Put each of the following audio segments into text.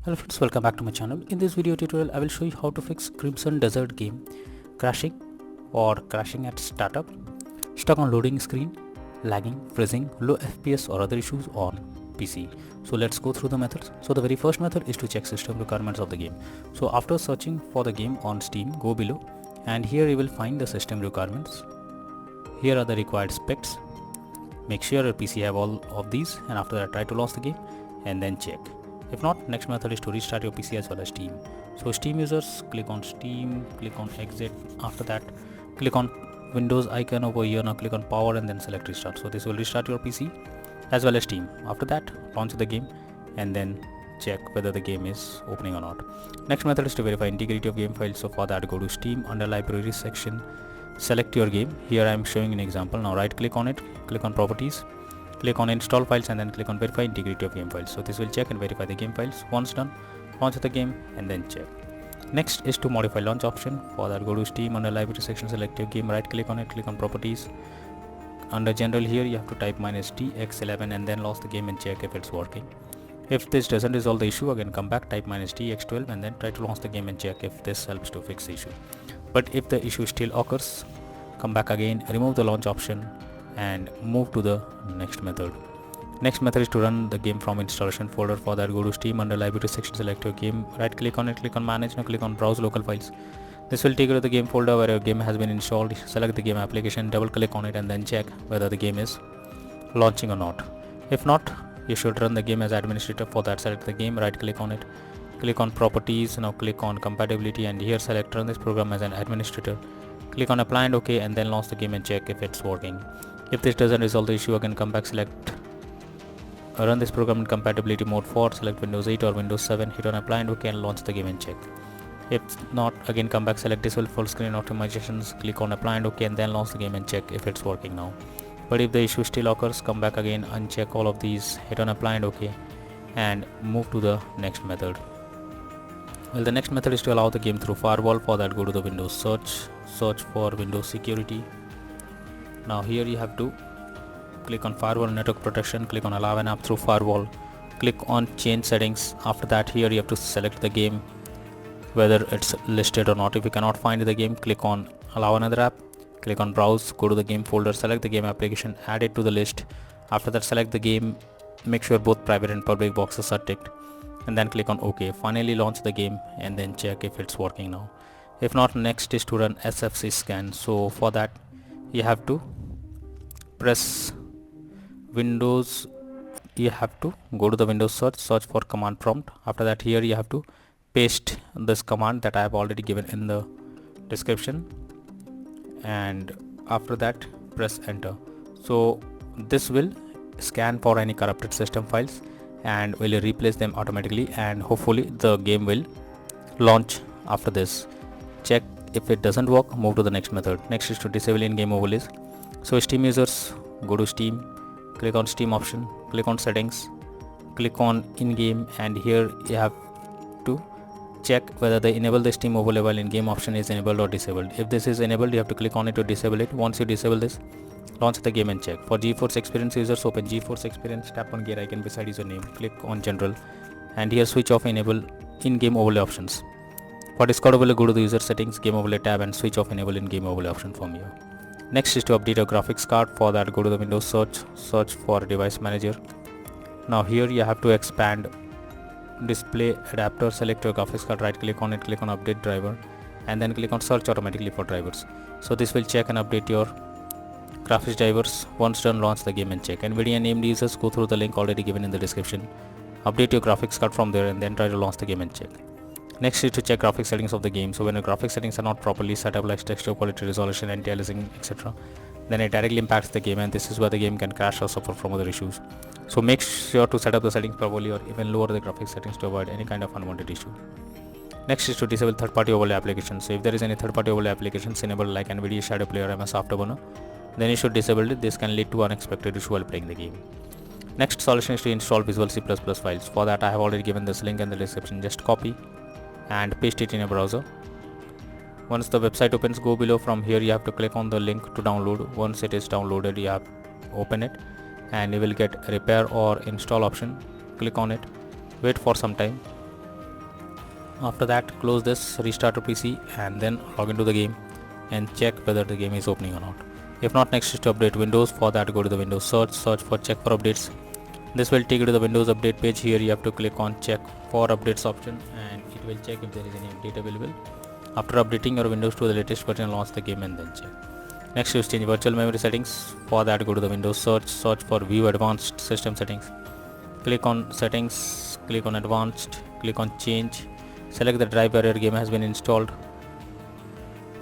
Hello friends, welcome back to my channel. In this video tutorial, I will show you how to fix Crimson Desert game crashing or crashing at startup, stuck on loading screen, lagging, freezing, low FPS or other issues on PC. So let's go through the methods. So the very first method is to check system requirements of the game. So after searching for the game on Steam, go below and here you will find the system requirements. Here are the required specs. Make sure your PC have all of these and after that try to launch the game and then check. If not, next method is to restart your PC as well as Steam. So Steam users, click on Steam, click on exit. After that, click on Windows icon over here. Now click on power and then select restart. So this will restart your PC as well as Steam. After that, launch the game and then check whether the game is opening or not. Next method is to verify integrity of game files. So for that, go to Steam under library section, select your game. Here I am showing an example. Now right click on it, click on properties, click on install files and then click on verify integrity of game files. So this will check and verify the game files. Once done, launch the game and then check. Next is to modify launch option. For that, go to Steam under library section, select your game, right click on it, click on properties. Under general here you have to type -tx11 and then launch the game and check if it's working. If this doesn't resolve the issue, again come back, type -tx12 and then try to launch the game and check if this helps to fix the issue. But if the issue still occurs, come back again, remove the launch option and move to the next method. Next method is to run the game from installation folder. For that, go to Steam under library section, select your game, right click on it, click on manage. Now click on browse local files. This will take you to the game folder where your game has been installed. Select the game application, double click on it and then check whether the game is launching or not. If not, you should run the game as administrator. For that, select the game, right click on it, click on properties. Now click on compatibility and here select run this program as an administrator. Click on apply and OK and then launch the game and check if it's working. If this doesn't resolve the issue, again come back, select run this program in compatibility mode 4, select Windows 8 or Windows 7, hit on apply and OK and launch the game and check. If not, again come back, select disable full screen optimizations, click on apply and OK and then launch the game and check if it's working now. But if the issue still occurs, come back again, uncheck all of these, hit on apply and OK and move to the next method. Well, the next method is to allow the game through firewall. For that, go to the Windows search for Windows security. Now here you have to click on firewall network protection, click on allow an app through firewall, click on change settings. After that, here you have to select the game whether it's listed or not. If you cannot find the game, click on allow another app, click on browse, go to the game folder, select the game application, add it to the list. After that, select the game, make sure both private and public boxes are ticked and then click on OK. Finally launch the game and then check if it's working now. If not, next is to run SFC scan. So for that, you have to press Windows, you have to go to the Windows search for command prompt. After that, here you have to paste this command that I have already given in the description and after that press enter. So this will scan for any corrupted system files and will replace them automatically and hopefully the game will launch after this. Check if it doesn't work, move to the next method. Next is to disable in-game overlays. So Steam users, go to Steam, click on Steam option, click on settings, click on in-game and here you have to check whether they enable the Steam overlay while in-game option is enabled or disabled. If this is enabled, you have to click on it to disable it. Once you disable this, launch the game and check. For GeForce Experience users, open GeForce Experience, tap on gear icon beside username, click on general and here switch off enable in-game overlay options. For Discord overlay, go to the user settings, game overlay tab and switch off enable in-game overlay option from here. Next is to update your graphics card. For that, go to the Windows search for device manager. Now here you have to expand display adapter, select your graphics card, right click on it, click on update driver and then click on search automatically for drivers. So this will check and update your graphics drivers. Once done, launch the game and check. NVIDIA named users, go through the link already given in the description, update your graphics card from there and then try to launch the game and check. Next is to check graphics settings of the game. So when your graphics settings are not properly set up like texture quality, resolution, anti-aliasing, etc., then it directly impacts the game and this is where the game can crash or suffer from other issues. So make sure to set up the settings properly or even lower the graphics settings to avoid any kind of unwanted issue. Next is to disable third-party overlay applications. So if there is any third-party overlay applications enabled like NVIDIA Shadow Player or MS Afterburner, then you should disable it. This can lead to unexpected issue while playing the game. Next solution is to install Visual C++ files. For that, I have already given this link in the description. Just copy and paste it in a browser. Once the website opens, go below. From here you have to click on the link to download. Once it is downloaded, you have to open it and you will get repair or install option. Click on it, wait for some time After that, close this, restart your PC and then log into the game and check whether the game is opening or not. If not, next is to update Windows. For that, go to the Windows search for check for updates. This will take you to the Windows update page. Here you have to click on check for updates option and it will check if there is any update available. After updating your Windows to the latest version, launch the game and then check. Next is change virtual memory settings. For that, go to the Windows search for view advanced system settings. Click on settings, click on advanced, click on change, select the drive where your game has been installed.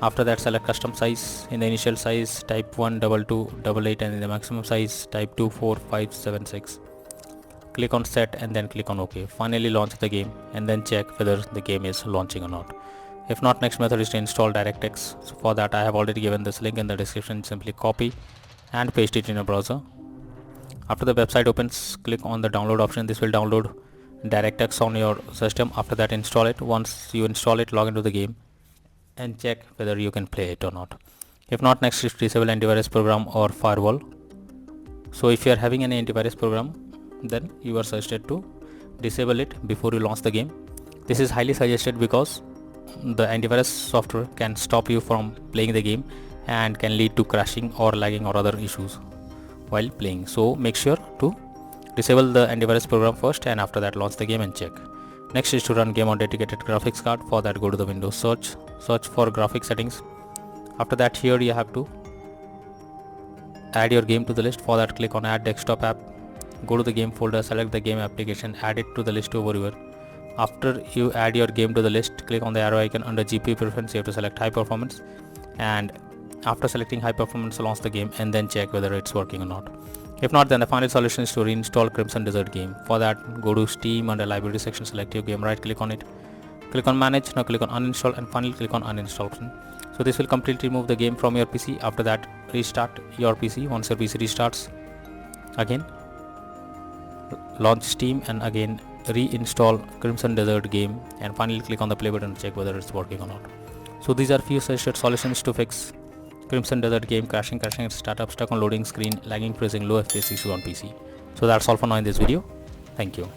After that, select custom size. In the initial size, type 12288 and in the maximum size, type 24576. Click on set and then click on OK. Finally launch the game and then check whether the game is launching or not. If not, next method is to install DirectX. So for that, I have already given this link in the description. Simply copy and paste it in your browser. After the website opens, click on the download option. This will download DirectX on your system. After that, install it. Once you install it, log into the game and check whether you can play it or not. If not, next is disable antivirus program or firewall. So if you are having any antivirus program, then you are suggested to disable it before you launch the game. This is highly suggested because the antivirus software can stop you from playing the game and can lead to crashing or lagging or other issues while playing. So make sure to disable the antivirus program first and after that launch the game and check. Next is to run game on dedicated graphics card. For that, go to the Windows search for graphics settings. After that, here you have to add your game to the list. For that, click on add desktop app, go to the game folder, select the game application, add it to the list over here. After you add your game to the list, click on the arrow icon under GPU preference. You have to select high performance and after selecting high performance, launch the game and then check whether it's working or not. If not, then the final solution is to reinstall Crimson Desert game. For that, go to Steam under library section, select your game, right click on it, click on manage, now click on uninstall and finally click on uninstall option. So this will completely remove the game from your PC. After that, restart your PC. Once your PC restarts, again launch Steam and again reinstall Crimson Desert game and finally click on the play button to check whether it's working or not. So these are few suggested solutions to fix Crimson Desert game crashing at startup, stuck on loading screen, lagging, freezing, low FPS issue on PC. So that's all for now in this video. Thank you.